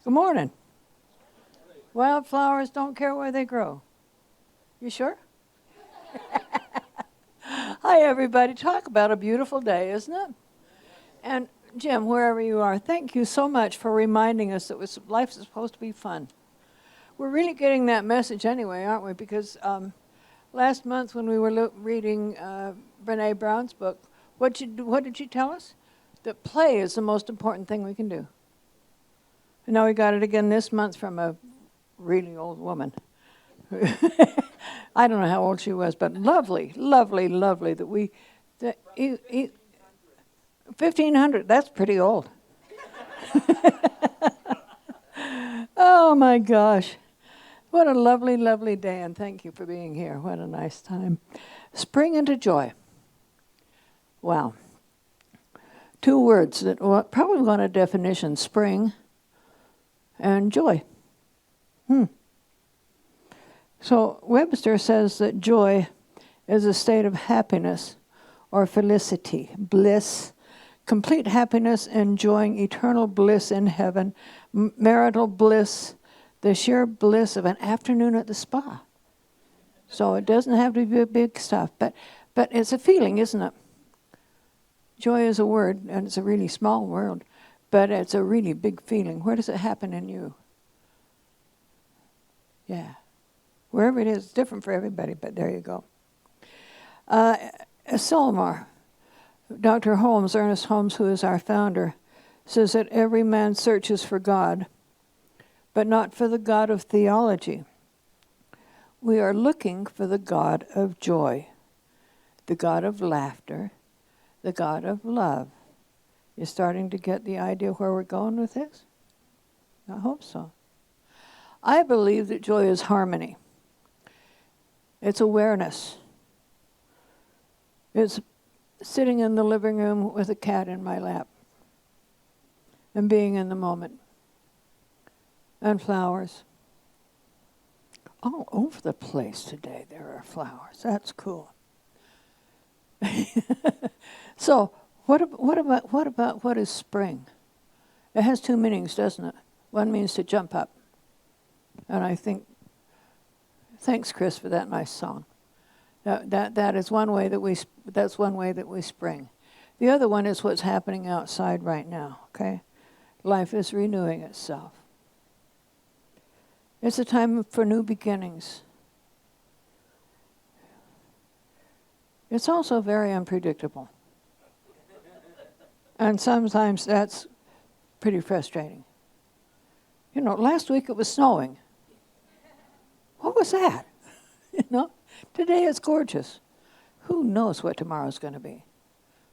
Good morning. Wildflowers don't care where they grow. You sure? Hi, everybody. Talk about a beautiful day, isn't it? And Jim, wherever you are, thank you so much for reminding us that life is supposed to be fun. We're really getting that message anyway, aren't we? Because last month when we were reading Brene Brown's book, what did she tell us? That play is the most important thing we can do. And now we got it again this month from a really old woman. I don't know how old she was, but lovely, lovely, lovely that 1,500, that's pretty old. Oh my gosh. What a lovely, lovely day, and thank you for being here. What a nice time. Spring into joy. Wow. Two words that probably want a definition, spring and joy. So Webster says that joy is a state of happiness or felicity, bliss, complete happiness, enjoying eternal bliss in heaven, marital bliss, the sheer bliss of an afternoon at the spa. So it doesn't have to be big stuff, but it's a feeling, isn't it? Joy is a word, and it's a really small word, but it's a really big feeling. Where does it happen in you? Yeah. Wherever it is, it's different for everybody, but there you go. Solomar, Dr. Holmes, Ernest Holmes, who is our founder, says that every man searches for God, but not for the God of theology. We are looking for the God of joy, the God of laughter, the God of love. You're starting to get the idea where we're going with this? I hope so. I believe that joy is harmony. It's awareness. It's sitting in the living room with a cat in my lap and being in the moment. And flowers. All over the place today there are flowers. That's cool. So, what about what is spring? It has two meanings, doesn't it? One means to jump up. And I think, thanks, Chris, for that nice song. That is one way that's one way that we spring. The other one is what's happening outside right now, okay? Life is renewing itself. It's a time for new beginnings. It's also very unpredictable. And sometimes that's pretty frustrating. You know, last week it was snowing. What was that? You know, today it's gorgeous. Who knows what tomorrow's going to be?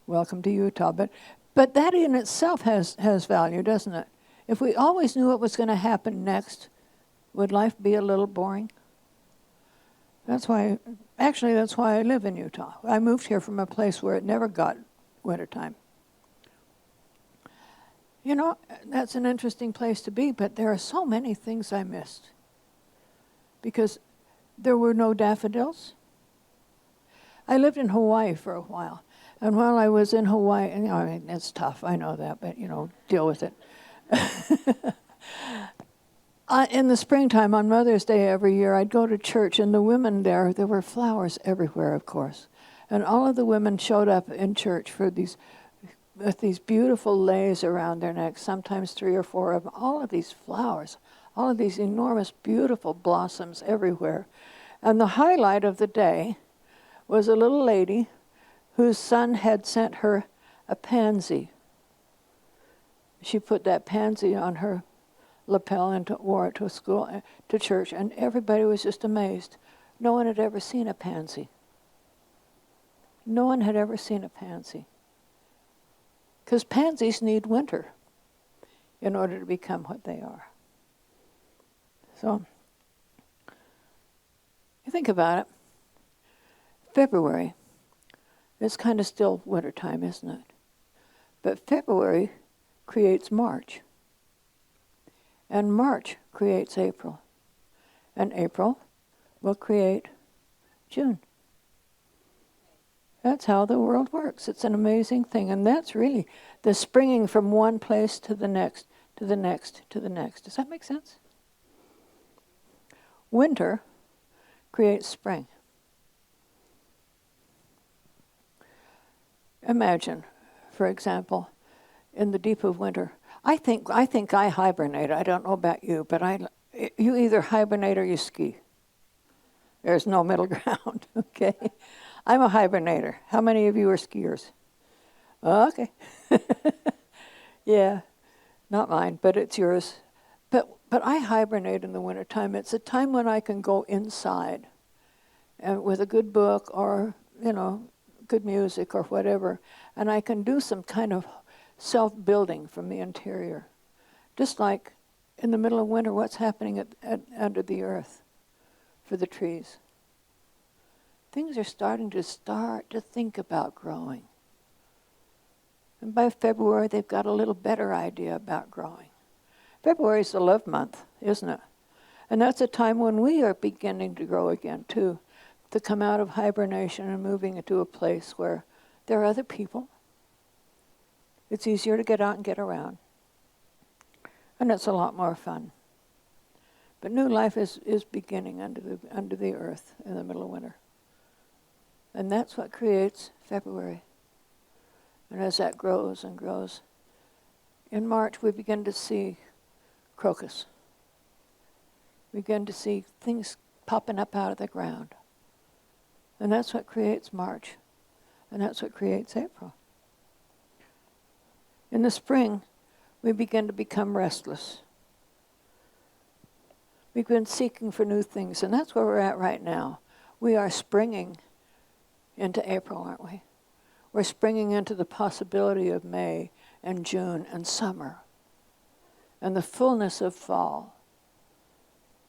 Welcome to Utah. But that in itself has value, doesn't it? If we always knew what was going to happen next, would life be a little boring? That's why I live in Utah. I moved here from a place where it never got wintertime. You know, that's an interesting place to be, but there are so many things I missed. Because there were no daffodils. I lived in Hawaii for a while. And while I was in Hawaii, and, I mean, it's tough, I know that, but, deal with it. In the springtime, on Mother's Day every year, I'd go to church, and the women there were flowers everywhere, of course. And all of the women showed up in church with these beautiful leis around their necks, sometimes 3 or 4 of them, all of these flowers, all of these enormous, beautiful blossoms everywhere. And the highlight of the day was a little lady whose son had sent her a pansy. She put that pansy on her lapel and wore it to church, and everybody was just amazed. No one had ever seen a pansy. No one had ever seen a pansy. Because pansies need winter in order to become what they are. So, you think about it. February, it's kind of still wintertime, isn't it? But February creates March. And March creates April. And April will create June. That's how the world works. It's an amazing thing. And that's really the springing from one place to the next to the next, to the next. Does that make sense? Winter creates spring. Imagine, for example, in the deep of winter. I think I hibernate. I don't know about you, but you either hibernate or you ski. There's no middle ground, okay? I'm a hibernator. How many of you are skiers? Okay. Yeah, not mine, but it's yours. But I hibernate in the wintertime. It's a time when I can go inside and with a good book or, good music or whatever, and I can do some kind of self-building from the interior. Just like in the middle of winter, what's happening under the earth for the trees? Things are starting to think about growing. And by February, they've got a little better idea about growing. February is the love month, isn't it? And that's a time when we are beginning to grow again, too, to come out of hibernation and moving into a place where there are other people. It's easier to get out and get around. And it's a lot more fun. But new life is beginning under the earth in the middle of winter. And that's what creates February. And as that grows and grows, in March we begin to see crocus. We begin to see things popping up out of the ground. And that's what creates March. And that's what creates April. In the spring, we begin to become restless. We've been seeking for new things, and that's where we're at right now. We are springing into April, aren't we? We're springing into the possibility of May and June and summer and the fullness of fall.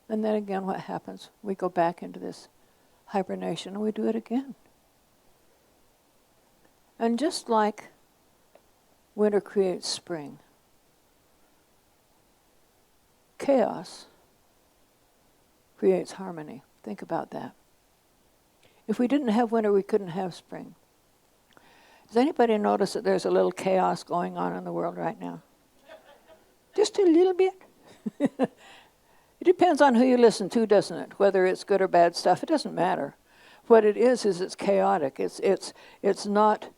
And then again, what happens? We go back into this hibernation and we do it again. And just like winter creates spring, chaos creates harmony. Think about that. If we didn't have winter, we couldn't have spring. Does anybody notice that there's a little chaos going on in the world right now? Just a little bit. It depends on who you listen to, doesn't it? Whether it's good or bad stuff, it doesn't matter. What it is it's chaotic. It's not.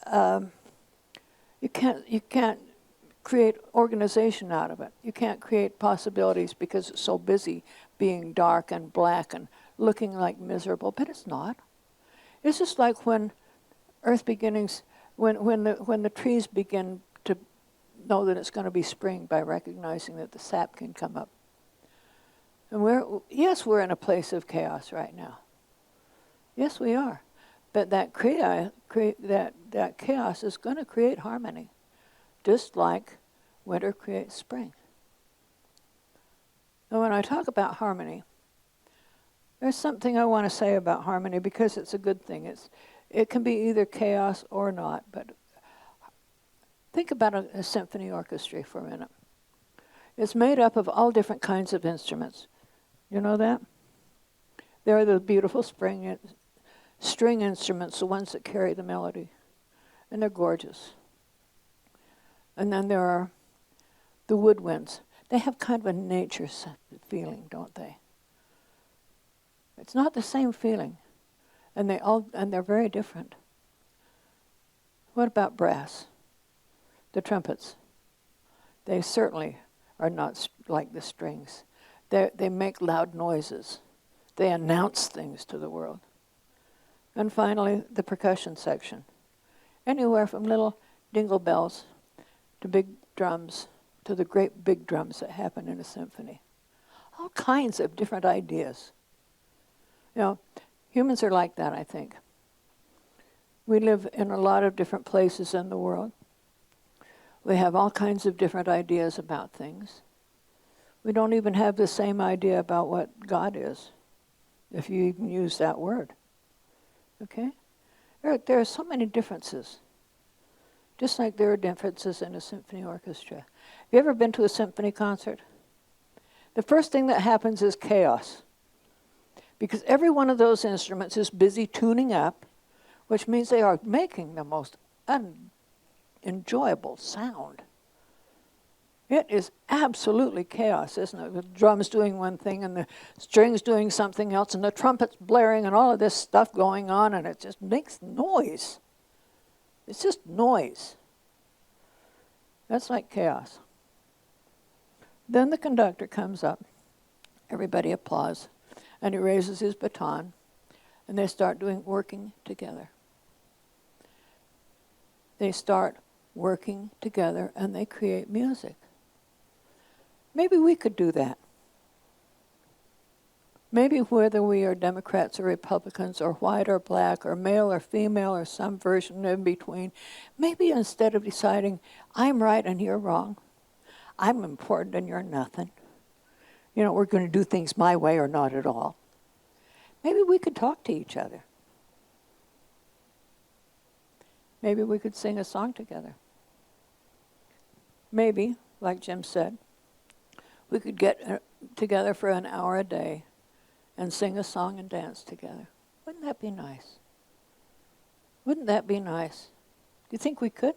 You can't create organization out of it. You can't create possibilities because it's so busy being dark and black and looking like miserable. But it's not. It's just like when earth beginnings, when the trees begin to know that it's going to be spring by recognizing that the sap can come up. And we're in a place of chaos right now. Yes, we are. But that chaos is going to create harmony, just like winter creates spring. Now, when I talk about harmony, there's something I want to say about harmony because it's a good thing. It can be either chaos or not, but think about a symphony orchestra for a minute. It's made up of all different kinds of instruments. You know that? There are the beautiful string instruments, the ones that carry the melody, and they're gorgeous. And then there are the woodwinds. They have kind of a nature feeling, don't they? It's not the same feeling, and they're very different. What about brass? The trumpets. They certainly are not like the strings. They make loud noises. They announce things to the world. And finally, the percussion section. Anywhere from little dingle bells to big drums to the great big drums that happen in a symphony. All kinds of different ideas. Humans are like that, I think. We live in a lot of different places in the world. We have all kinds of different ideas about things. We don't even have the same idea about what God is, if you even use that word. Okay? There are so many differences, just like there are differences in a symphony orchestra. Have you ever been to a symphony concert? The first thing that happens is chaos, because every one of those instruments is busy tuning up, which means they are making the most enjoyable sound. It is absolutely chaos, isn't it? The drums doing one thing and the strings doing something else and the trumpets blaring and all of this stuff going on, and it just makes noise. It's just noise. That's like chaos. Then the conductor comes up. Everybody applauds. And he raises his baton. And they start working together. They start working together and they create music. Maybe we could do that. Maybe whether we are Democrats or Republicans or white or black or male or female or some version in between, maybe instead of deciding, I'm right and you're wrong, I'm important and you're nothing, we're going to do things my way or not at all, maybe we could talk to each other. Maybe we could sing a song together. Maybe, like Jim said, we could get together for an hour a day and sing a song and dance together. Wouldn't that be nice? Wouldn't that be nice? Do you think we could?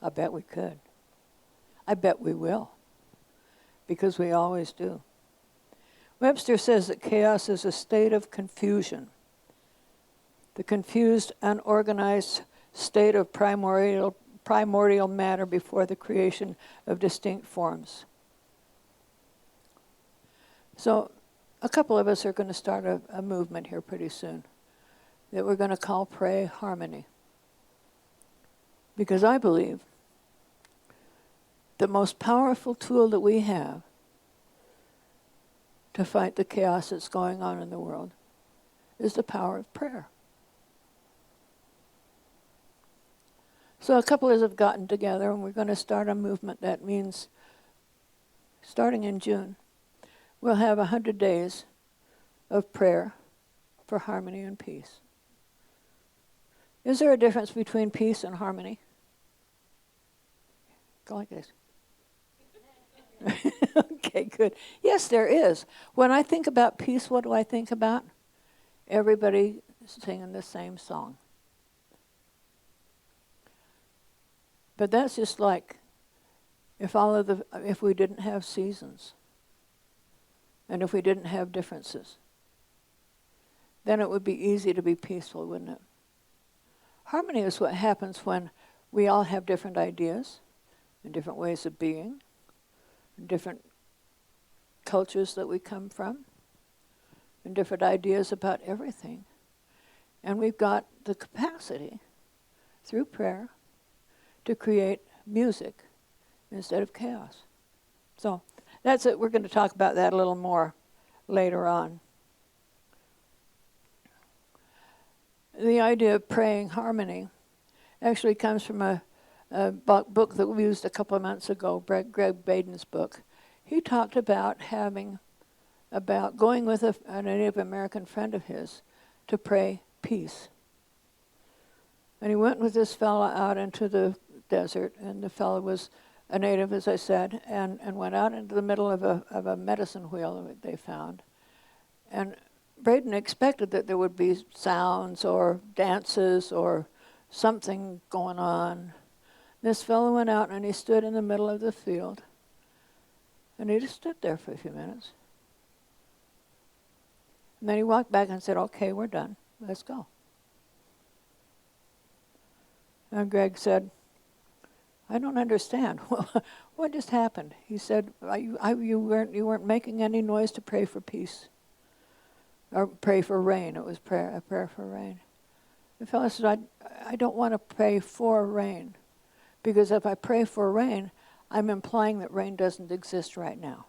I bet we could. I bet we will, because we always do. Webster says that chaos is a state of confusion, the confused, unorganized state of primordial matter before the creation of distinct forms. So a couple of us are going to start a movement here pretty soon that we're going to call Pray Harmony. Because I believe the most powerful tool that we have to fight the chaos that's going on in the world is the power of prayer. So a couple of us have gotten together and we're going to start a movement that means, starting in June, we'll have 100 days of prayer for harmony and peace. Is there a difference between peace and harmony? Go like this. Okay, good. Yes, there is. When I think about peace, what do I think about? Everybody singing the same song. But that's just like if we didn't have seasons. And if we didn't have differences, then it would be easy to be peaceful, wouldn't it? Harmony is what happens when we all have different ideas and different ways of being, and different cultures that we come from, and different ideas about everything. And we've got the capacity, through prayer, to create music instead of chaos. So that's it. We're going to talk about that a little more later on. The idea of praying harmony actually comes from a book that we used a couple of months ago, Greg Baden's book. He talked about going with a Native American friend of his to pray peace. And he went with this fella out into the desert, and the fella was a native, as I said, and went out into the middle of a medicine wheel that they found. And Braden expected that there would be sounds or dances or something going on. This fellow went out and he stood in the middle of the field. And he just stood there for a few minutes. And then he walked back and said, okay, we're done. Let's go. And Greg said, I don't understand. What just happened? He said, you weren't making any noise to pray for peace. Or pray for rain. It was a prayer for rain. The fellow said, I don't want to pray for rain. Because if I pray for rain, I'm implying that rain doesn't exist right now.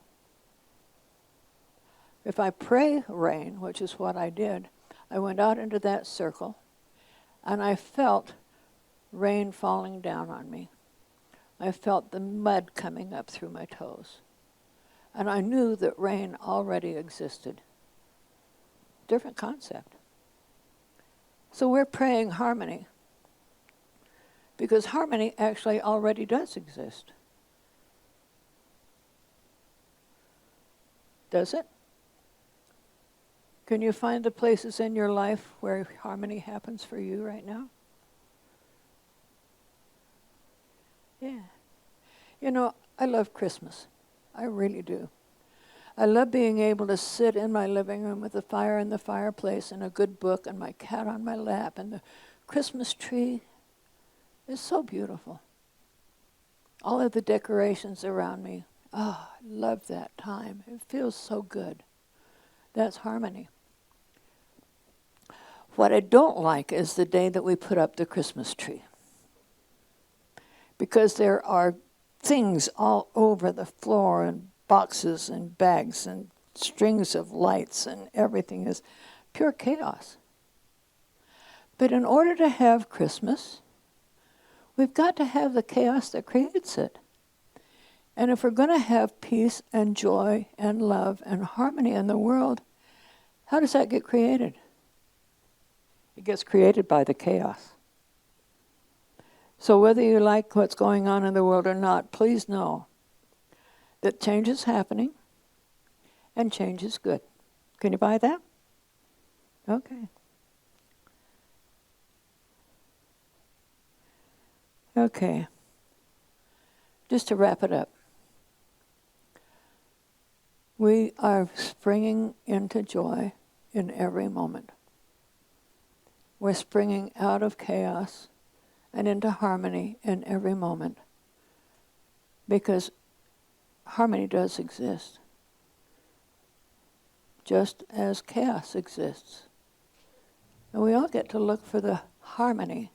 If I pray rain, which is what I did, I went out into that circle, and I felt rain falling down on me. I felt the mud coming up through my toes. And I knew that rain already existed. Different concept. So we're praying harmony, because harmony actually already does exist. Does it? Can you find the places in your life where harmony happens for you right now? Yeah. I love Christmas. I really do. I love being able to sit in my living room with a fire in the fireplace and a good book and my cat on my lap, and the Christmas tree is so beautiful. All of the decorations around me. Oh, I love that time. It feels so good. That's harmony. What I don't like is the day that we put up the Christmas tree, because there are things all over the floor and boxes and bags and strings of lights, and everything is pure chaos. But in order to have Christmas, we've got to have the chaos that creates it. And if we're going to have peace and joy and love and harmony in the world, how does that get created? It gets created by the chaos. So whether you like what's going on in the world or not, please know that change is happening and change is good. Can you buy that? Okay. Okay. Just to wrap it up. We are springing into joy in every moment. We're springing out of chaos and into harmony in every moment, because harmony does exist, just as chaos exists. And we all get to look for the harmony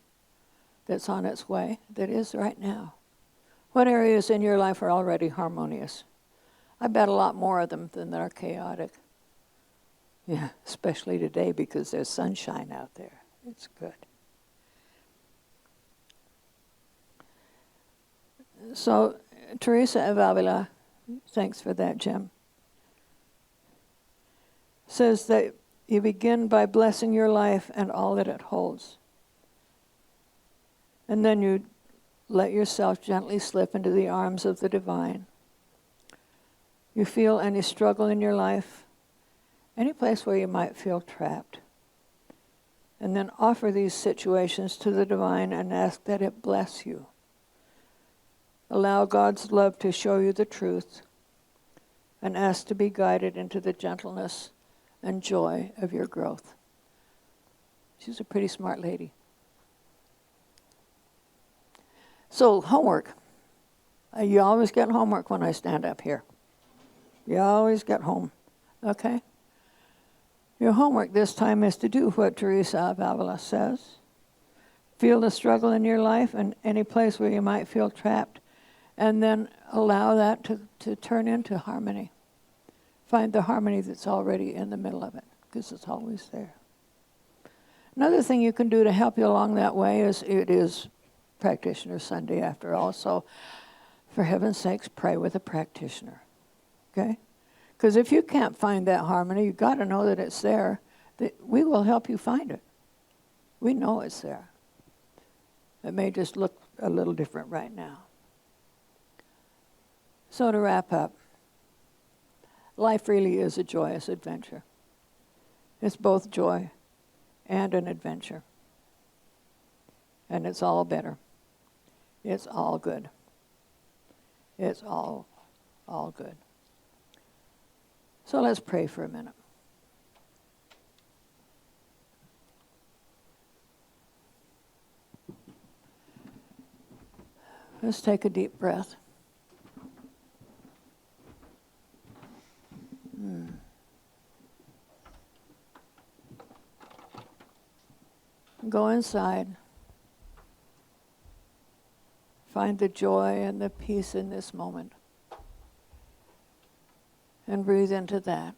that's on its way, that is right now. What areas in your life are already harmonious? I bet a lot more of them than are chaotic. Yeah, especially today because there's sunshine out there. It's good. So, Teresa of Avila, thanks for that, Jim, says that you begin by blessing your life and all that it holds. And then you let yourself gently slip into the arms of the divine. You feel any struggle in your life, any place where you might feel trapped. And then offer these situations to the divine and ask that it bless you. Allow God's love to show you the truth, and ask to be guided into the gentleness and joy of your growth. She's a pretty smart lady. So, homework. You always get homework when I stand up here. You always get home, okay? Your homework this time is to do what Teresa of Avila says. Feel the struggle in your life and any place where you might feel trapped, and then allow that to turn into harmony. Find the harmony that's already in the middle of it, because it's always there. Another thing you can do to help you along that way is, it is Practitioner Sunday after all, so for heaven's sakes, pray with a practitioner, okay? Because if you can't find that harmony, you've got to know that it's there. That we will help you find it. We know it's there. It may just look a little different right now. So to wrap up, life really is a joyous adventure. It's both joy and an adventure. And it's all better. It's all good. It's all good. So let's pray for a minute. Let's take a deep breath. Go inside. Find the joy and the peace in this moment. And breathe into that.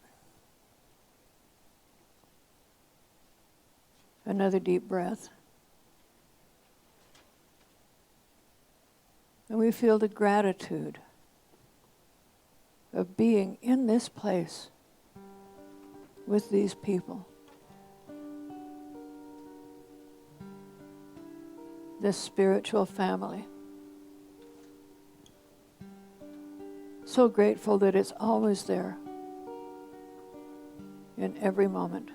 Another deep breath. And we feel the gratitude of being in this place with these people. This spiritual family. So grateful that it's always there in every moment.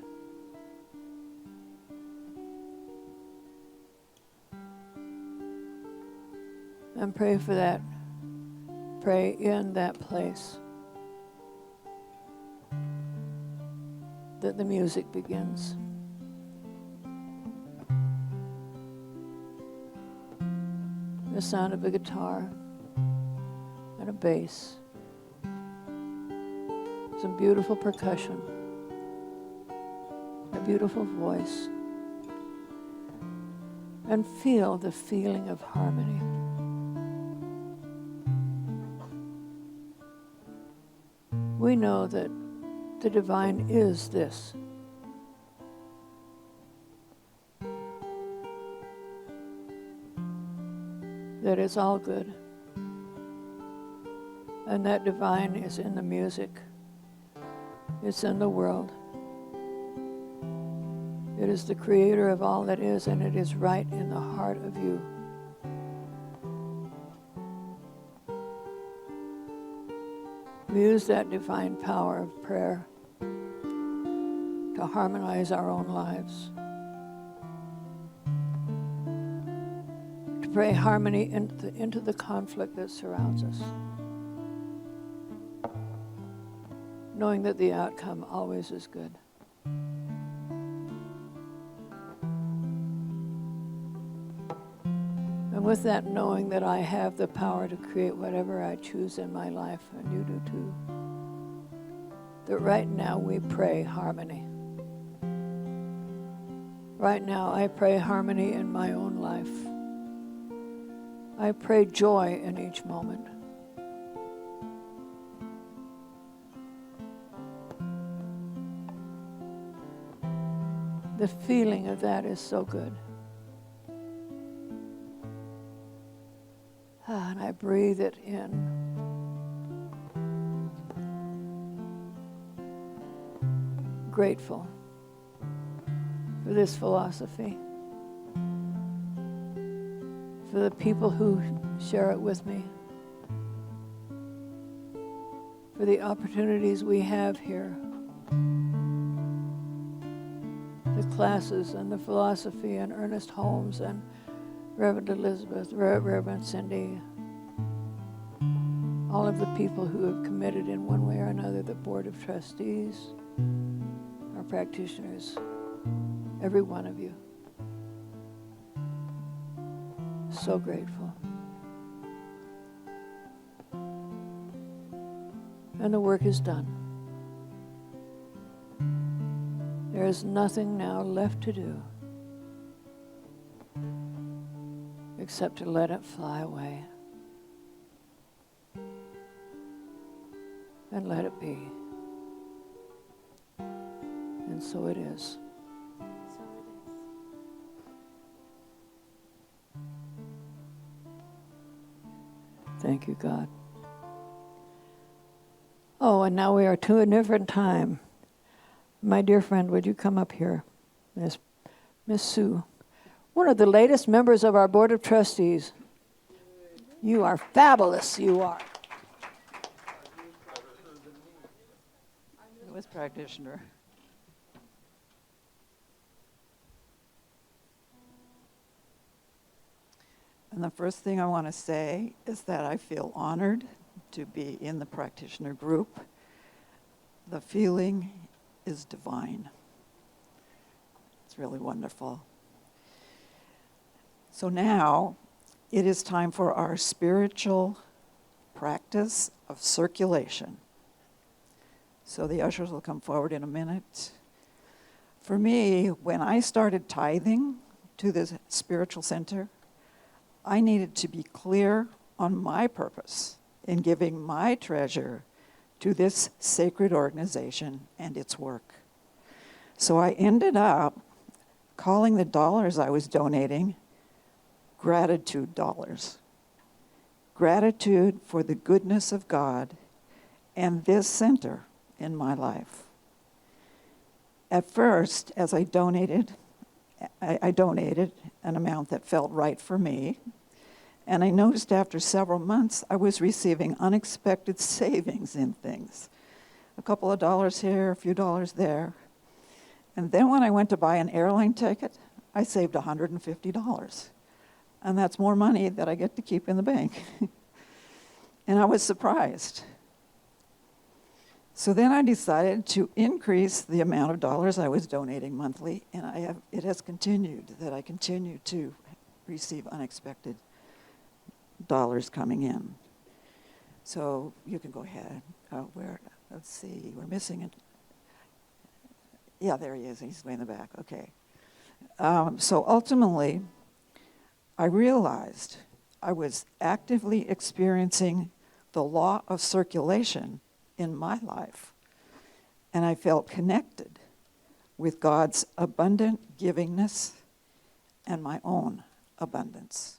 And pray for that pray in that place that the music begins. The sound of a guitar and a bass, some beautiful percussion, a beautiful voice, and feel the feeling of harmony. We know that the divine is this. That it's all good. And that divine is in the music. It's in the world. It is the creator of all that is, and it is right in the heart of you. We use that divine power of prayer to harmonize our own lives. To pray harmony into the conflict that surrounds us. Knowing that the outcome always is good. And with that knowing that I have the power to create whatever I choose in my life, and you do too, that right now we pray harmony. Right now I pray harmony in my own life. I pray joy in each moment. The feeling of that is so good. And I breathe it in. Grateful for this philosophy, for the people who share it with me, for the opportunities we have here, the classes and the philosophy and Ernest Holmes and Reverend Elizabeth, Reverend Cindy, all of the people who have committed in one way or another, the Board of Trustees, our practitioners, every one of you. So grateful. And the work is done. There is nothing now left to do except to let it fly away and let it be. And so it is. So it is. Thank you, God. Oh, and now we are to a different time. My dear friend, would you come up here? Miss Sue, one of the latest members of our Board of Trustees. You are fabulous, you are. I was practitioner. And the first thing I want to say is that I feel honored to be in the practitioner group. The feeling is divine. It's really wonderful. So now it is time for our spiritual practice of circulation. So the ushers will come forward in a minute. For me, when I started tithing to this spiritual center, I needed to be clear on my purpose in giving my treasure to this sacred organization and its work. So I ended up calling the dollars I was donating gratitude dollars. Gratitude for the goodness of God and this center in my life. At first, as I donated an amount that felt right for me, and I noticed after several months I was receiving unexpected savings in things. A couple of dollars here, a few dollars there. And then when I went to buy an airline ticket, I saved $150. And that's more money that I get to keep in the bank. And I was surprised. So then I decided to increase the amount of dollars I was donating monthly, and it has continued, that I continue to receive unexpected dollars coming in. So you can go ahead. Let's see, we're missing it. Yeah, there he is. He's way in the back. Okay. So ultimately, I realized I was actively experiencing the law of circulation in my life, and I felt connected with God's abundant givingness and my own abundance.